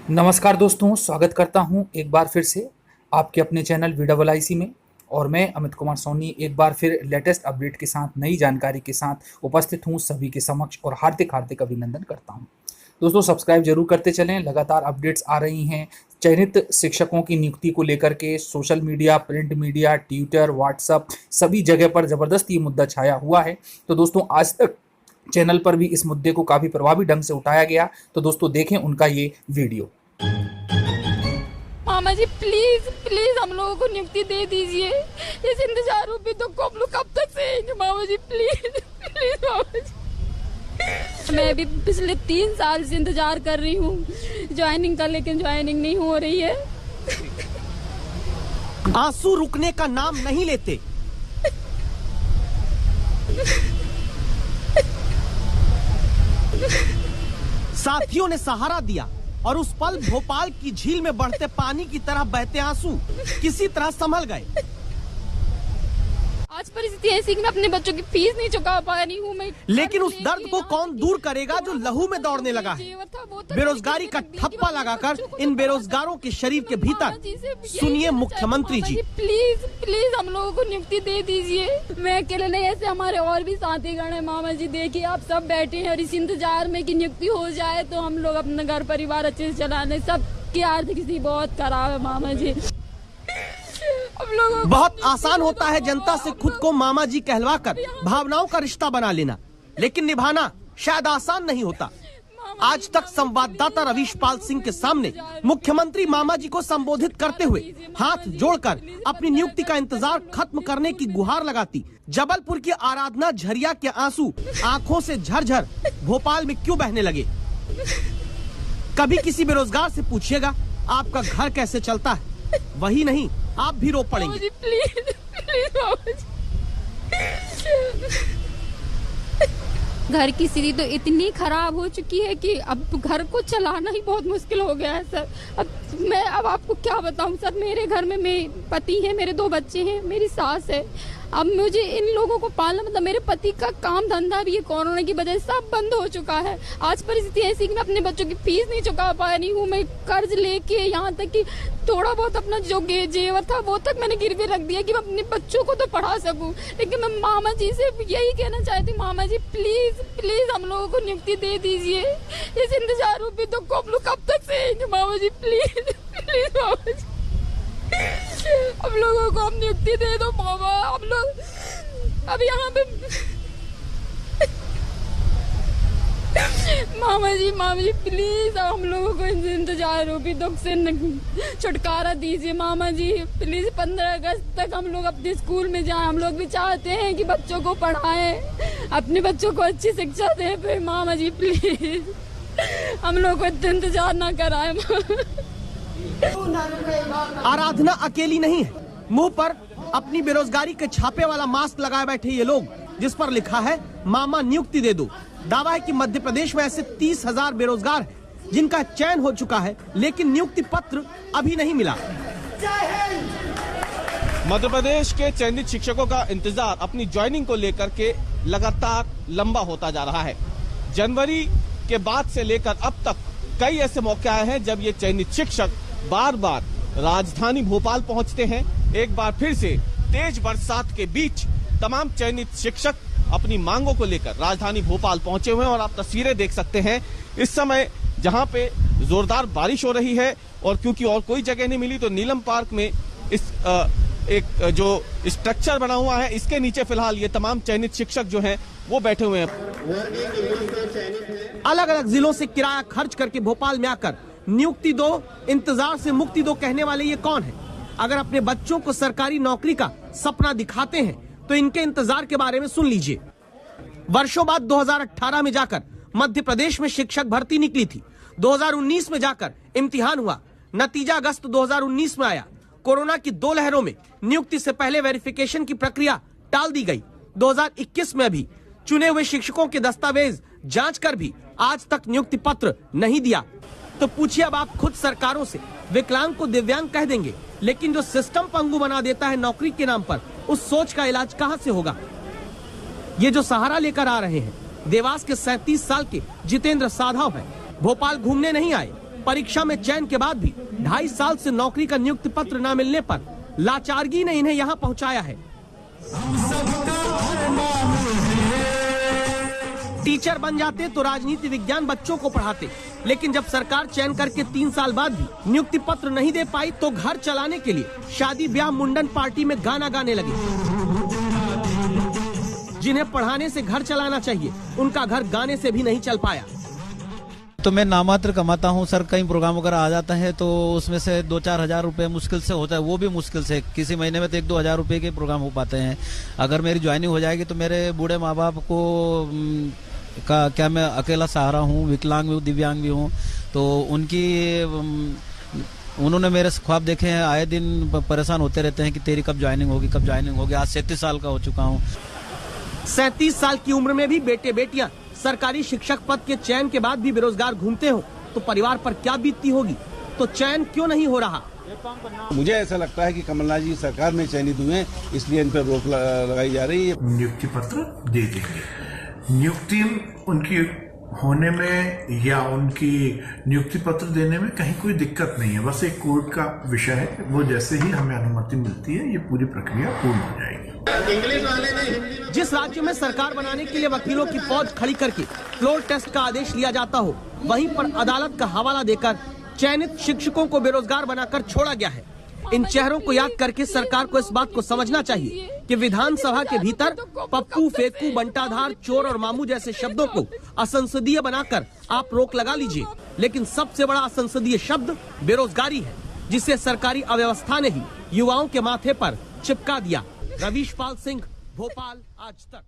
नमस्कार दोस्तों, स्वागत करता हूं एक बार फिर से आपके अपने चैनल वीडियो में। और मैं अमित कुमार सोनी एक बार फिर लेटेस्ट अपडेट के साथ, नई जानकारी के साथ उपस्थित हूं सभी के समक्ष और हार्दिक हार्दिक अभिनंदन करता हूं। दोस्तों, सब्सक्राइब जरूर करते चलें, लगातार अपडेट्स आ रही हैं चयनित शिक्षकों की नियुक्ति को लेकर के। Social media, print media, Twitter, WhatsApp सभी जगह पर ज़बरदस्त ये मुद्दा छाया हुआ है। तो दोस्तों, आज तक चैनल पर भी इस मुद्दे को काफ़ी प्रभावी ढंग से उठाया गया। तो दोस्तों, देखें उनका ये वीडियो। मामा जी प्लीज प्लीज हम लोगों को नियुक्ति दे दीजिए। इस इंतजारों पे तो हम लोग कब तक सहेंगे मामा जी, प्लीज प्लीज मामा जी। मैं भी पिछले 3 साल से इंतजार कर रही हूँ ज्वाइनिंग का, लेकिन ज्वाइनिंग नहीं हो रही है। आंसू रुकने का नाम नहीं लेते। साथियों ने सहारा दिया और उस पल भोपाल की झील में बढ़ते पानी की तरह बहते आंसू किसी तरह संभल गए। आज परिस्थिति ऐसी कि मैं अपने बच्चों की फीस नहीं चुका पा रही हूँ। मैं लेकिन उस दर्द को कौन दूर करेगा जो लहू में दौड़ने लगा है। बेरोजगारी का ठप्पा लगाकर इन बेरोजगारों के शरीर के भीतर सुनिए मुख्यमंत्री जी। प्लीज प्लीज हम लोगों को नियुक्ति दे दीजिए। मैं अकेले नहीं, ऐसे हमारे और भी साथीगण है मामा जी। देखिए आप सब बैठे हैं और इस इंतजार में कि नियुक्ति हो जाए तो हम लोग अपना घर परिवार अच्छे से चला लें। सबकी आर्थिक स्थिति बहुत खराब है मामा जी। बहुत आसान होता है जनता से खुद को मामा जी कहलवाकर भावनाओं का रिश्ता बना लेना, लेकिन निभाना शायद आसान नहीं होता। आज तक संवाददाता रवीश पाल सिंह के सामने मुख्यमंत्री मामा जी को संबोधित करते हुए हाथ जोड़कर अपनी नियुक्ति का इंतजार खत्म करने की गुहार लगाती जबलपुर की आराधना झरिया के आंसू आंखों से झरझर भोपाल में क्यों बहने लगे। कभी किसी बेरोजगार से पूछिएगा आपका घर कैसे चलता है, वही नहीं आप भी रो पड़ेंगे। प्लीज प्लीज घर की स्थिति तो इतनी खराब हो चुकी है कि अब घर को चलाना ही बहुत मुश्किल हो गया है सर। अब आपको क्या बताऊं सर, मेरे घर में मेरे पति है, मेरे 2 बच्चे हैं, मेरी सास है। अब मुझे इन लोगों को पालना, मतलब मेरे पति का काम धंधा भी कोरोना की वजह से सब बंद हो चुका है। आज परिस्थिति ऐसी कि मैं अपने बच्चों की फीस नहीं चुका पा रही हूँ। मैं कर्ज लेके यहाँ तक कि थोड़ा बहुत अपना जो जेवर था वो तक मैंने गिरवी रख दिया कि मैं अपने बच्चों को तो पढ़ा सकूं। लेकिन मैं मामा जी से यही कहना चाहती हूँ, मामा जी प्लीज प्लीज हम लोगों को नियुक्ति दे दीजिए। इस इंतजारों पे तो हम लोग कब तक सहेंगे मामा जी, प्लीज प्लीज मामा जी। हम लोगों को हम नियुक्ति दे दो मामा। हम लोग अब यहाँ पे मामा जी प्लीज हम लोगों को इंतजार रूपी दुख से छुटकारा दीजिए मामा जी। प्लीज 15 अगस्त तक हम लोग अपने स्कूल में जाएं। हम लोग भी चाहते हैं कि बच्चों को पढ़ाएं, अपने बच्चों को अच्छी शिक्षा दें। फिर मामा जी प्लीज हम लोग को इंतजार ना कराएं। आराधना अकेली नहीं है। मुंह पर अपनी बेरोजगारी के छापे वाला मास्क लगाए बैठे ये लोग, जिस पर लिखा है मामा नियुक्ति दे दो। दावा है कि मध्य प्रदेश में ऐसे 30,000 बेरोजगार हैं जिनका चयन हो चुका है, लेकिन नियुक्ति पत्र अभी नहीं मिला। मध्य प्रदेश के चयनित शिक्षकों का इंतजार अपनी ज्वाइनिंग को लेकर के लगातार लंबा होता जा रहा है। जनवरी के बाद से लेकर अब तक कई ऐसे मौके आए हैं जब ये चयनित शिक्षक बार बार राजधानी भोपाल पहुंचते हैं। एक बार फिर से तेज बरसात के बीच तमाम चयनित शिक्षक अपनी मांगों को लेकर राजधानी भोपाल पहुंचे हुए हैं और आप तस्वीरें देख सकते हैं इस समय जहां पे जोरदार बारिश हो रही है। और क्योंकि और कोई जगह नहीं मिली तो नीलम पार्क में इस एक जो स्ट्रक्चर बना हुआ है इसके नीचे फिलहाल ये तमाम चयनित शिक्षक जो हैं वो बैठे हुए हैं। अलग अलग जिलों से किराया खर्च करके भोपाल में आकर नियुक्ति दो, इंतजार से मुक्ति दो कहने वाले ये कौन है? अगर अपने बच्चों को सरकारी नौकरी का सपना दिखाते हैं तो इनके इंतजार के बारे में सुन लीजिए। वर्षों बाद 2018 में जाकर मध्य प्रदेश में शिक्षक भर्ती निकली थी। 2019 में जाकर इम्तिहान हुआ, नतीजा अगस्त 2019 में आया। कोरोना की 2 लहरों में नियुक्ति से पहले वेरिफिकेशन की प्रक्रिया टाल दी गई। 2021 में भी चुने हुए शिक्षकों के दस्तावेज जांच कर भी आज तक नियुक्ति पत्र नहीं दिया। तो पूछिए अब आप खुद सरकारों से, विकलांग को दिव्यांग कह देंगे, लेकिन जो सिस्टम पंगु बना देता है नौकरी के नाम पर, उस सोच का इलाज कहां से होगा? ये जो सहारा लेकर आ रहे हैं देवास के 37 साल के जितेंद्र साधव हैं। भोपाल घूमने नहीं आए, परीक्षा में चयन के बाद भी 2.5 साल से नौकरी का नियुक्ति पत्र न मिलने पर लाचारगी ने इन्हें यहाँ पहुँचाया है। टीचर बन जाते तो राजनीति विज्ञान बच्चों को पढ़ाते, लेकिन जब सरकार चयन करके 3 साल बाद भी नियुक्ति पत्र नहीं दे पाई तो घर चलाने के लिए शादी ब्याह मुंडन पार्टी में गाना गाने लगे। जिन्हें पढ़ाने से घर चलाना चाहिए, उनका घर गाने से भी नहीं चल पाया। तो मैं नामात्र कमाता हूँ सर, कई प्रोग्राम वगैरह आ जाता है तो उसमें से 2-4 हजार रुपए मुश्किल से होता है, वो भी मुश्किल से किसी महीने में तो 1-2 हजार रुपए के प्रोग्राम हो पाते हैं। अगर मेरी ज्वाइनिंग हो जाएगी तो मेरे बूढ़े माँ बाप को क्या मैं अकेला सहारा हूँ, विकलांग भी हूँ, दिव्यांग भी हूँ, तो उन्होंने मेरे ख्वाब देखे हैं, आए दिन परेशान होते रहते हैं कि तेरी कब ज्वाइनिंग होगी, कब ज्वाइनिंग होगी। आज 37 साल का हो चुका हूँ। 37 साल की उम्र में भी बेटे बेटियां सरकारी शिक्षक पद के चयन के बाद भी बेरोजगार घूमते हो तो परिवार पर क्या बीतती होगी। तो चयन क्यों नहीं हो रहा? मुझे ऐसा लगता है कि कमलनाथ जी सरकार में चयनित हुए हैं, इसलिए इन पर रोक लगाई जा रही है। नियुक्ति पत्र दे देंगे। नियुक्ति उनकी होने में या उनकी नियुक्ति पत्र देने में कहीं कोई दिक्कत नहीं है, बस एक कोर्ट का विषय है। वो जैसे ही हमें अनुमति मिलती है, ये पूरी प्रक्रिया पूर्ण हो जाएगी। जिस राज्य में सरकार बनाने के लिए वकीलों की फौज खड़ी करके फ्लोर टेस्ट का आदेश लिया जाता हो, वहीं पर अदालत का हवाला देकर चयनित शिक्षकों को बेरोजगार बनाकर छोड़ा गया है। इन चेहरों को याद करके सरकार को इस बात को समझना चाहिए कि विधानसभा के भीतर पप्पू, फेकू, बंटाधार, चोर और मामू जैसे शब्दों को असंसदीय बनाकर आप रोक लगा लीजिए, लेकिन सबसे बड़ा असंसदीय शब्द बेरोजगारी है, जिसे सरकारी अव्यवस्था ने ही युवाओं के माथे पर चिपका दिया। रवीश पाल सिंह, भोपाल, आज तक।